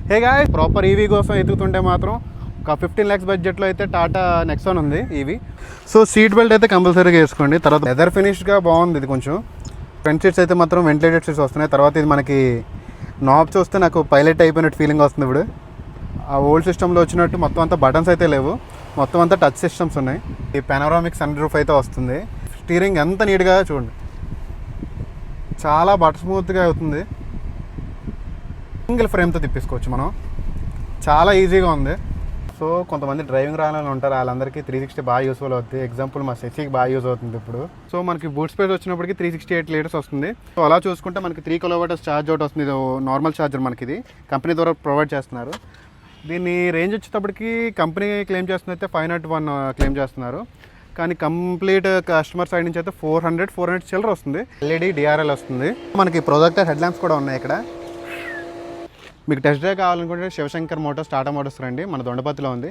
Hey guys, proper EV కోసం ఎదుగుతుంటే మాత్రం ఒక 15 lakhs బడ్జెట్లో అయితే టాటా నెక్సాన్ ఉంది ఈవీ. సో సీట్ బెల్ట్ అయితే కంపల్సరీగా వేసుకోండి. తర్వాత లెదర్ ఫినిష్గా బాగుంది. ఇది కొంచెం ఫ్రంట్ సీట్స్ అయితే మాత్రం వెంటిలేటెడ్ సీట్స్ వస్తున్నాయి. తర్వాత ఇది మనకి నాబ్ చూస్తే నాకు పైలట్ అయిపోయినట్టు ఫీలింగ్ వస్తుంది. ఇప్పుడు ఆ ఓల్డ్ సిస్టంలో వచ్చినట్టు మొత్తం అంతా బటన్స్ అయితే లేవు, మొత్తం అంతా టచ్ సిస్టమ్స్ ఉన్నాయి. ఈ పెనోరామిక్ సన్ రూఫ్ అయితే వస్తుంది. స్టీరింగ్ ఎంత నీట్గా చూడండి, చాలా బటర్ స్మూత్గా అవుతుంది. సింగిల్ ఫ్రేమ్తో తిప్పేసుకోవచ్చు మనం, చాలా ఈజీగా ఉంది. సో కొంతమంది డ్రైవింగ్ రాని ఉంటారు, వాళ్ళందరికీ 360 బాగా యూస్ఫుల్ అవుతుంది. ఎగ్జాంపుల్ మా శశికి బాగా యూజ్ అవుతుంది ఇప్పుడు. సో మనకి బూట్ స్పేస్ వచ్చినప్పటికి 368 లీటర్స్ వస్తుంది. సో అలా చూసుకుంటే మనకి 3 kW ఛార్జ్ అవుట్ వస్తుంది. ఇది నార్మల్ ఛార్జర్ మనకి ఇది కంపెనీ ద్వారా ప్రొవైడ్ చేస్తున్నారు. దీన్ని రేంజ్ వచ్చేటప్పటికి కంపెనీ క్లెయిమ్ చేస్తుంది అయితే 501 క్లెయిమ్ చేస్తున్నారు. కానీ కంప్లీట్ కస్టమర్ సైడ్ నుంచి అయితే 400 చిల్లర వస్తుంది. ఎల్ఈడి డిఆర్ఎల్ వస్తుంది. మనకి ప్రొజెక్టర్ హెడ్ ల్యాంప్స్ కూడా ఉన్నాయి ఇక్కడ. మీకు టెస్ట్ డ్రైవ్ కావాలనుకుంటే శివశంకర్ మోటార్స్ టాటా మోటార్స్ రండి, మన దొండపతిలో ఉంది.